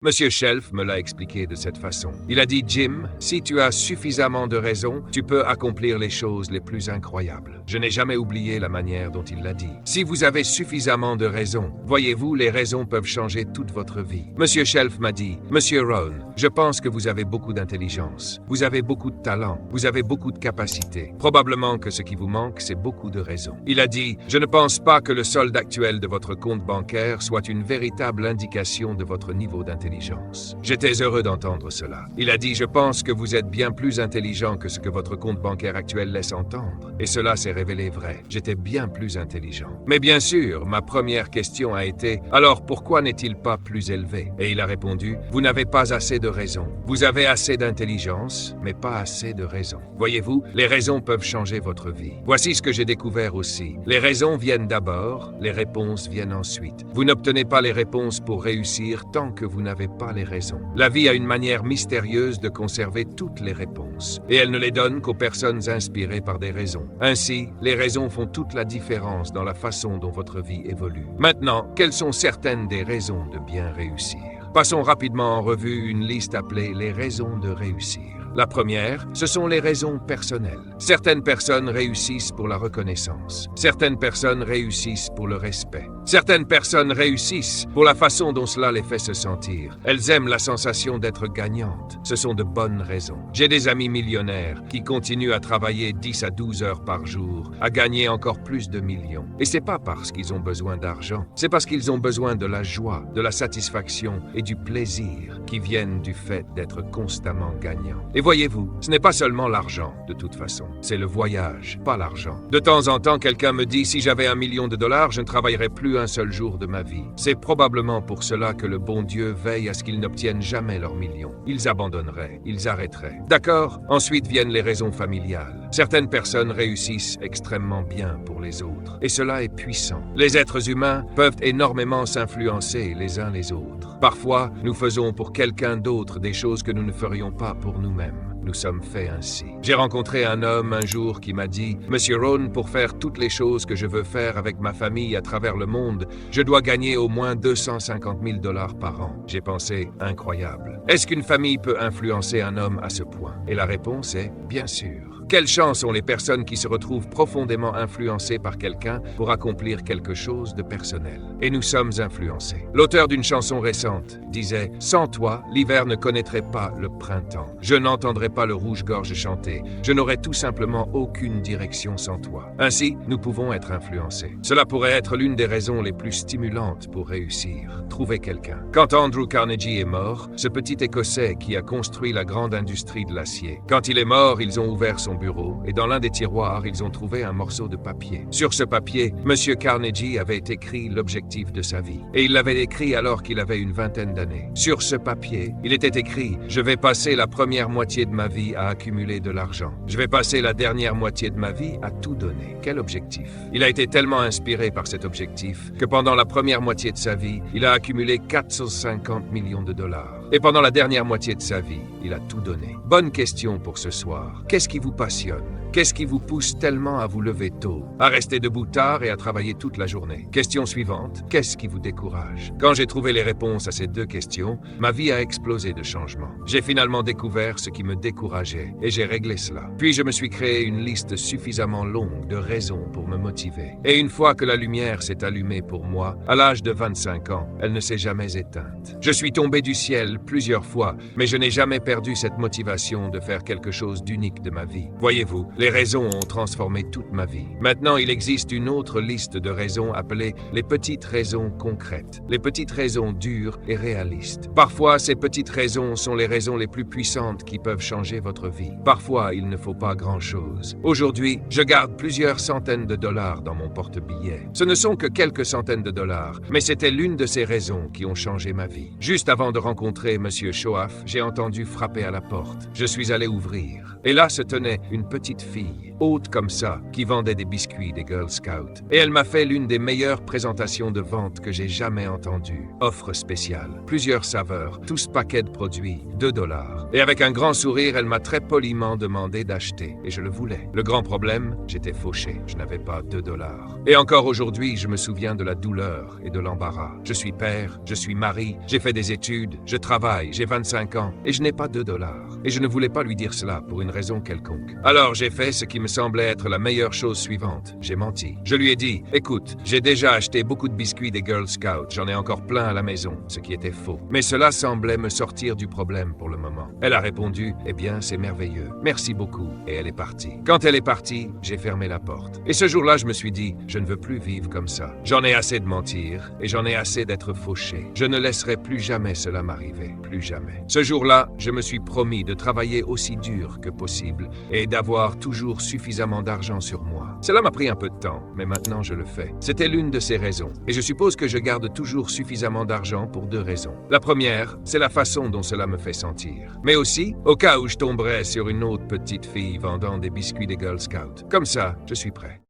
Monsieur Shelf me l'a expliqué de cette façon. Il a dit, Jim, si tu as suffisamment de raisons, tu peux accomplir les choses les plus incroyables. Je n'ai jamais oublié la manière dont il l'a dit. Si vous avez suffisamment de raisons, voyez-vous, les raisons peuvent changer toute votre vie. Monsieur Shelf m'a dit, Monsieur Rohn, je pense que vous avez beaucoup d'intelligence. Vous avez beaucoup de talent. Vous avez beaucoup de capacités. Probablement que ce qui vous manque, c'est beaucoup de raisons. Il a dit, je ne pense pas que le solde actuel de votre compte bancaire soit une véritable indication de votre niveau d'intelligence. J'étais heureux d'entendre cela. Il a dit, je pense que vous êtes bien plus intelligent que ce que votre compte bancaire actuel laisse entendre. Et cela s'est révélé vrai. J'étais bien plus intelligent. Mais bien sûr, ma première question a été, alors pourquoi n'est-il pas plus élevé? Et il a répondu, vous n'avez pas assez de raisons. Vous avez assez d'intelligence, mais pas assez de raisons. Voyez-vous, les raisons peuvent changer votre vie. Voici ce que j'ai découvert aussi. Les raisons viennent d'abord, les réponses viennent ensuite. Vous n'obtenez pas les réponses pour réussir tant que vous n'avez pas les raisons. La vie a une manière mystérieuse de conserver toutes les réponses, et elle ne les donne qu'aux personnes inspirées par des raisons. Ainsi, les raisons font toute la différence dans la façon dont votre vie évolue. Maintenant, quelles sont certaines des raisons de bien réussir? Passons rapidement en revue une liste appelée les raisons de réussir. La première, ce sont les raisons personnelles. Certaines personnes réussissent pour la reconnaissance. Certaines personnes réussissent pour le respect. Certaines personnes réussissent pour la façon dont cela les fait se sentir. Elles aiment la sensation d'être gagnantes. Ce sont de bonnes raisons. J'ai des amis millionnaires qui continuent à travailler 10 à 12 heures par jour, à gagner encore plus de millions. Et c'est pas parce qu'ils ont besoin d'argent, c'est parce qu'ils ont besoin de la joie, de la satisfaction et du plaisir qui viennent du fait d'être constamment gagnants. Et voyez-vous, ce n'est pas seulement l'argent, de toute façon. C'est le voyage, pas l'argent. De temps en temps, quelqu'un me dit, si j'avais $1 million, je ne travaillerais plus un seul jour de ma vie. C'est probablement pour cela que le bon Dieu veille à ce qu'ils n'obtiennent jamais leur million. Ils abandonneraient, ils arrêteraient. D'accord? Ensuite viennent les raisons familiales. Certaines personnes réussissent extrêmement bien pour les autres. Et cela est puissant. Les êtres humains peuvent énormément s'influencer les uns les autres. Parfois, nous faisons pour quelqu'un d'autre des choses que nous ne ferions pas pour nous-mêmes. Nous sommes faits ainsi. J'ai rencontré un homme un jour qui m'a dit « Monsieur Rohn, pour faire toutes les choses que je veux faire avec ma famille à travers le monde, je dois gagner au moins $250,000 par an. » J'ai pensé « Incroyable. Est-ce qu'une famille peut influencer un homme à ce point ?» Et la réponse est « Bien sûr. » Quelle chance ont les personnes qui se retrouvent profondément influencées par quelqu'un pour accomplir quelque chose de personnel. Et nous sommes influencés. L'auteur d'une chanson récente disait « Sans toi, l'hiver ne connaîtrait pas le printemps. Je n'entendrais pas le rouge-gorge chanter. Je n'aurais tout simplement aucune direction sans toi. » Ainsi, nous pouvons être influencés. Cela pourrait être l'une des raisons les plus stimulantes pour réussir. Trouver quelqu'un. Quand Andrew Carnegie est mort, ce petit Écossais qui a construit la grande industrie de l'acier. Quand il est mort, ils ont ouvert son bureau et dans l'un des tiroirs, ils ont trouvé un morceau de papier. Sur ce papier, Monsieur Carnegie avait écrit l'objectif de sa vie. Et il l'avait écrit alors qu'il avait une vingtaine d'années. Sur ce papier, il était écrit « Je vais passer la première moitié de ma vie à accumuler de l'argent. Je vais passer la dernière moitié de ma vie à tout donner. » Quel objectif? Il a été tellement inspiré par cet objectif que pendant la première moitié de sa vie, il a accumulé $450 millions. Et pendant la dernière moitié de sa vie, il a tout donné. Bonne question pour ce soir. Qu'est-ce qui vous passionne? Qu'est-ce qui vous pousse tellement à vous lever tôt, à rester debout tard et à travailler toute la journée? Question suivante, qu'est-ce qui vous décourage? Quand j'ai trouvé les réponses à ces deux questions, ma vie a explosé de changements. J'ai finalement découvert ce qui me décourageait et j'ai réglé cela. Puis je me suis créé une liste suffisamment longue de raisons pour me motiver. Et une fois que la lumière s'est allumée pour moi, à l'âge de 25 ans, elle ne s'est jamais éteinte. Je suis tombé du ciel plusieurs fois, mais je n'ai jamais perdu cette motivation de faire quelque chose d'unique de ma vie. Voyez-vous, les raisons ont transformé toute ma vie. Maintenant, il existe une autre liste de raisons appelées les petites raisons concrètes, les petites raisons dures et réalistes. Parfois, ces petites raisons sont les raisons les plus puissantes qui peuvent changer votre vie. Parfois, il ne faut pas grand-chose. Aujourd'hui, je garde plusieurs centaines de dollars dans mon porte-billets. Ce ne sont que quelques centaines de dollars, mais c'était l'une de ces raisons qui ont changé ma vie. Juste avant de rencontrer Monsieur Shoaf, j'ai entendu frapper à la porte. Je suis allé ouvrir. Et là se tenait une petite fille. haute comme ça qui vendait des biscuits des Girl Scouts. Et elle m'a fait l'une des meilleures présentations de vente que j'ai jamais entendues. Offre spéciale, plusieurs saveurs, tout ce paquet de produits, 2 $. Et avec un grand sourire, elle m'a très poliment demandé d'acheter. Et je le voulais. Le grand problème, j'étais fauché. Je n'avais pas 2 $. Et encore aujourd'hui, je me souviens de la douleur et de l'embarras. Je suis père, je suis mari, j'ai fait des études, je travaille, j'ai 25 ans et je n'ai pas 2 $. Et je ne voulais pas lui dire cela pour une raison quelconque. Alors j'ai fait ce qui me semblait être la meilleure chose suivante. J'ai menti. Je lui ai dit, écoute, j'ai déjà acheté beaucoup de biscuits des Girl Scouts, j'en ai encore plein à la maison, ce qui était faux. Mais cela semblait me sortir du problème pour le moment. Elle a répondu, eh bien c'est merveilleux, merci beaucoup, et elle est partie. Quand elle est partie, j'ai fermé la porte. Et ce jour-là, je me suis dit, je ne veux plus vivre comme ça. J'en ai assez de mentir, et j'en ai assez d'être fauché. Je ne laisserai plus jamais cela m'arriver, plus jamais. Ce jour-là, je me suis promis de travailler aussi dur que possible, et d'avoir toujours suffisamment d'argent sur moi. Cela m'a pris un peu de temps, mais maintenant je le fais. C'était l'une de ces raisons, et je suppose que je garde toujours suffisamment d'argent pour 2 raisons. La première, c'est la façon dont cela me fait sentir. Mais aussi, au cas où je tomberais sur une autre petite fille vendant des biscuits des Girl Scouts. Comme ça, je suis prêt.